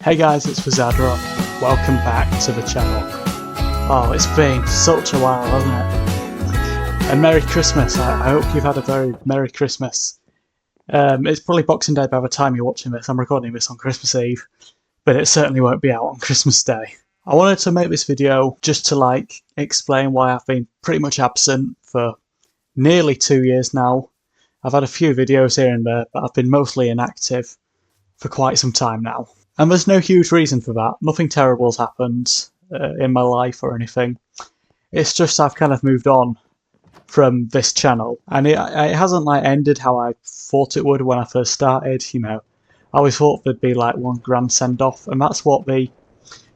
Hey guys, it's Wizardaron. Welcome back to the channel. Oh, it's been such a while, hasn't it? And Merry Christmas. I hope you've had a very Merry Christmas. It's probably Boxing Day by the time you're watching this. I'm recording this on Christmas Eve, but it certainly won't be out on Christmas Day. I wanted to make this video just to explain why I've been pretty much absent for nearly 2 years now. I've had a few videos here and there, but I've been mostly inactive for quite some time now. And there's no huge reason for that. Nothing terrible has happened in my life or anything. It's just I've kind of moved on from this channel, and it hasn't ended how I thought it would when I first started. I always thought there'd be one grand send off, and that's what the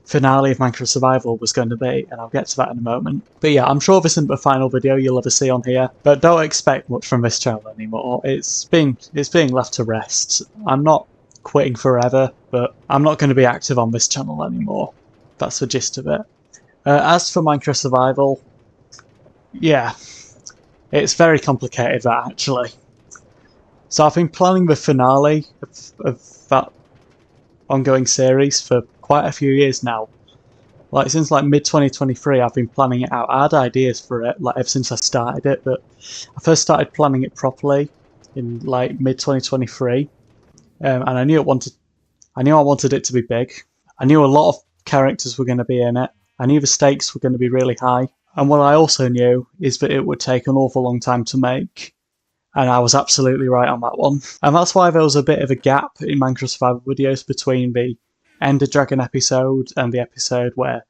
finale of Minecraft Survival was going to be, and I'll get to that in a moment. But yeah, I'm sure this isn't the final video you'll ever see on here, but don't expect much from this channel anymore. It's being left to rest. I'm not quitting forever, but I'm not going to be active on this channel anymore. That's the gist of it. As for Minecraft Survival, yeah, it's very complicated, that actually. So I've been planning the finale of that ongoing series for quite a few years now. Since mid-2023 I've been planning it out. I had ideas for it ever since I started it, but I first started planning it properly in mid-2023. And I knew I wanted it to be big. I knew a lot of characters were going to be in it. I knew the stakes were going to be really high. And what I also knew is that it would take an awful long time to make. And I was absolutely right on that one. And that's why there was a bit of a gap in Minecraft Survival videos between the Ender Dragon episode and the episode where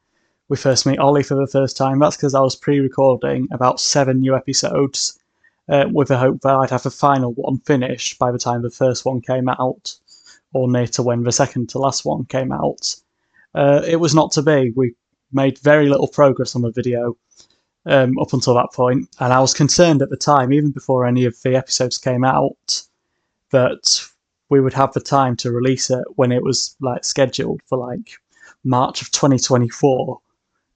we first meet Ollie for the first time. That's because I was pre-recording about 7 new episodes, with the hope that I'd have a final one finished by the time the first one came out, or near to when the second to last one came out. It was not to be. We made very little progress on the video up until that point, and I was concerned at the time, even before any of the episodes came out, that we would have the time to release it when it was scheduled for March of 2024,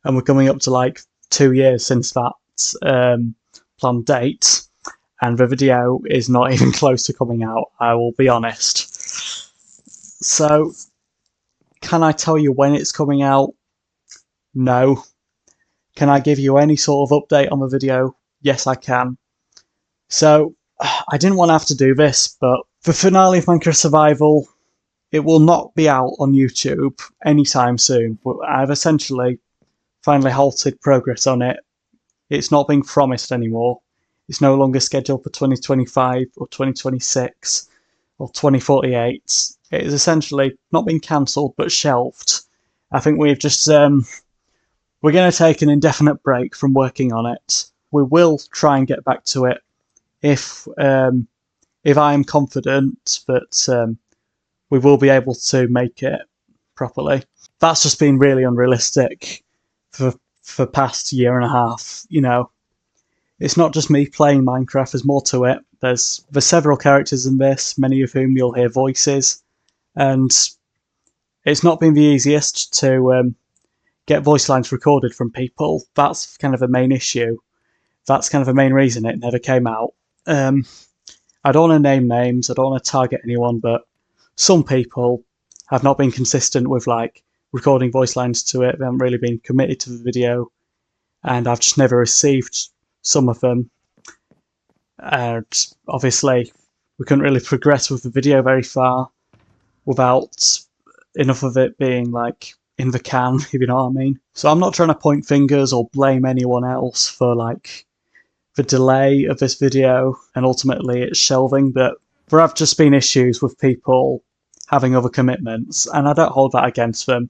and we're coming up to 2 years since that planned date. And the video is not even close to coming out, I will be honest. So, can I tell you when it's coming out? No. Can I give you any sort of update on the video? Yes, I can. So, I didn't want to have to do this, but the finale of Minecraft Survival, it will not be out on YouTube anytime soon. I've essentially finally halted progress on it. It's not being promised anymore. It's no longer scheduled for 2025 or 2026 or 2048. It is essentially not been cancelled but shelved. I think we've just we're going to take an indefinite break from working on it. We will try and get back to it if I am confident that we will be able to make it properly. That's just been really unrealistic for the past year and a half. It's not just me playing Minecraft, there's more to it. There's several characters in this, many of whom you'll hear voices, and it's not been the easiest to get voice lines recorded from people. That's kind of a main issue. That's kind of a main reason it never came out. I don't want to name names, I don't want to target anyone, but some people have not been consistent with recording voice lines to it. They haven't really been committed to the video, and I've just never received some of them. And obviously we couldn't really progress with the video very far without enough of it being in the can, if you know what I mean. So I'm not trying to point fingers or blame anyone else for the delay of this video and ultimately its shelving, but there have just been issues with people having other commitments, and I don't hold that against them.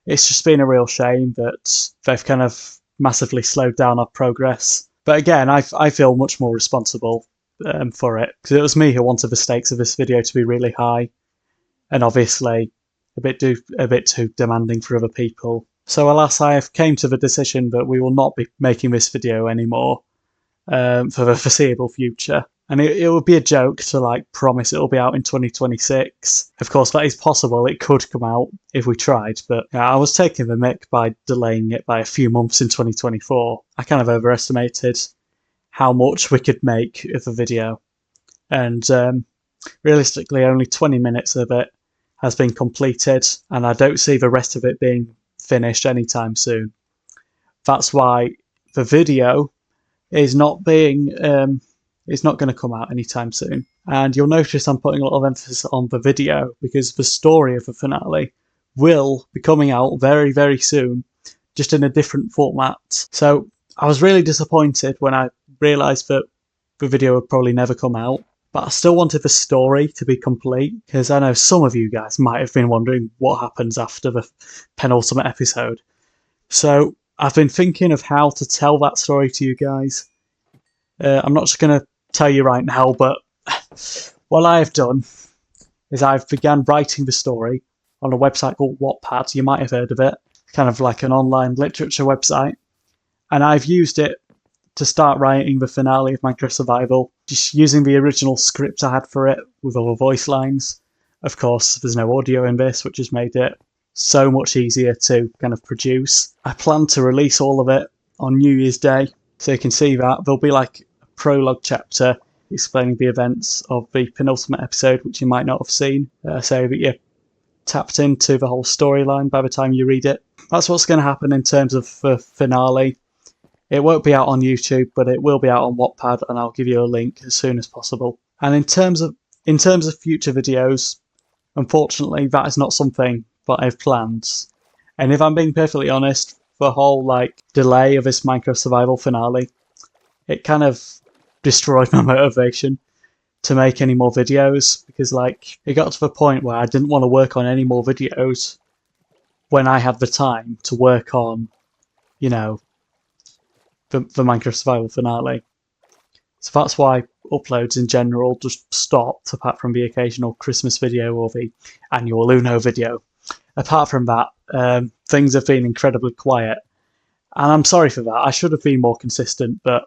It's just been a real shame that they've kind of massively slowed down our progress. But again, I feel much more responsible for it, because it was me who wanted the stakes of this video to be really high, and obviously a bit too demanding for other people. So alas, I have came to the decision that we will not be making this video anymore for the foreseeable future. And it would be a joke to promise it'll be out in 2026. Of course, that is possible. It could come out if we tried, but I was taking the mick by delaying it by a few months in 2024. I kind of overestimated how much we could make of a video, and realistically, only 20 minutes of it has been completed, and I don't see the rest of it being finished anytime soon. That's why the video is not being it's not going to come out anytime soon. And you'll notice I'm putting a lot of emphasis on the video because the story of the finale will be coming out very, very soon, just in a different format. So I was really disappointed when I realised that the video would probably never come out, but I still wanted the story to be complete because I know some of you guys might have been wondering what happens after the penultimate episode. So I've been thinking of how to tell that story to you guys. I'm not just going to tell you right now, but what I have done is I've began writing the story on a website called Wattpad. You might have heard of it, kind of like an online literature website. And I've used it to start writing the finale of Minecraft Survival, just using the original script I had for it with all the voice lines. Of course, there's no audio in this, which has made it so much easier to kind of produce. I plan to release all of it on New Year's Day, so you can see that. There'll be like a prologue chapter explaining the events of the penultimate episode, which you might not have seen, so that you're tapped into the whole storyline by the time you read it. That's what's going to happen in terms of the finale. It won't be out on YouTube, but it will be out on Wattpad, and I'll give you a link as soon as possible. And in terms of future videos, unfortunately, that is not something that I've planned. And if I'm being perfectly honest, the whole delay of this Minecraft Survival finale, it kind of destroyed my motivation to make any more videos, because it got to the point where I didn't want to work on any more videos when I had the time to work on, the Minecraft Survival finale. So that's why uploads in general just stopped, apart from the occasional Christmas video or the annual Uno video. Apart from that, things have been incredibly quiet. And I'm sorry for that. I should have been more consistent, but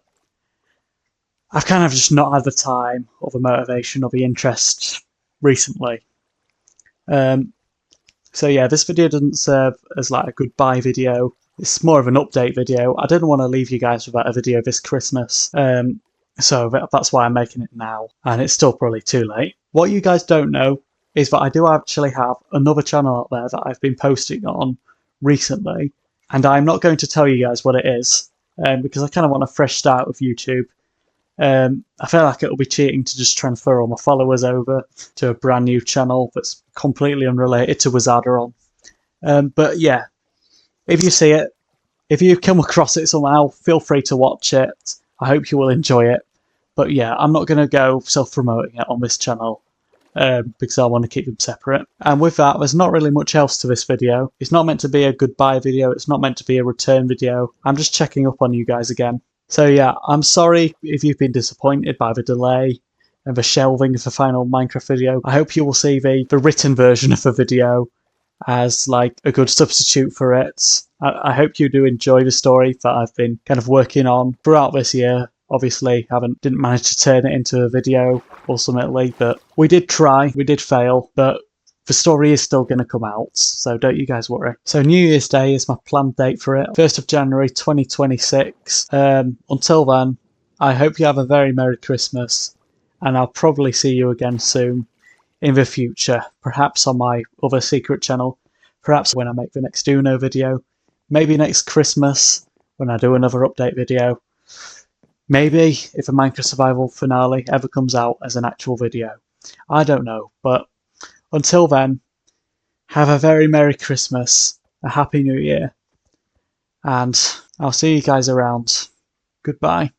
I've kind of just not had the time or the motivation or the interest recently. So yeah, this video doesn't serve as a goodbye video. It's more of an update video. I didn't want to leave you guys without a video this Christmas. So that's why I'm making it now. And it's still probably too late. What you guys don't know is that I do actually have another channel out there that I've been posting on recently. And I'm not going to tell you guys what it is, because I kind of want a fresh start with YouTube. I feel like it'll be cheating to just transfer all my followers over to a brand new channel that's completely unrelated to Wizardaron. But yeah, if you see it, if you come across it somehow, feel free to watch it. I hope you will enjoy it. But yeah, I'm not going to go self-promoting it on this channel, because I want to keep them separate. And with that, there's not really much else to this video. It's not meant to be a goodbye video. It's not meant to be a return video. I'm just checking up on you guys again. So yeah, I'm sorry if you've been disappointed by the delay and the shelving of the final Minecraft video. I hope you will see the written version of the video as a good substitute for it. I hope you do enjoy the story that I've been kind of working on throughout this year. Obviously, didn't manage to turn it into a video ultimately, but we did try, we did fail, but the story is still going to come out, so don't you guys worry. So New Year's Day is my planned date for it, 1st of January 2026. Until then, I hope you have a very Merry Christmas, and I'll probably see you again soon in the future, perhaps on my other secret channel, perhaps when I make the next Uno video, maybe next Christmas when I do another update video, maybe if a Minecraft Survival finale ever comes out as an actual video. I don't know, but until then, have a very Merry Christmas, a Happy New Year, and I'll see you guys around. Goodbye.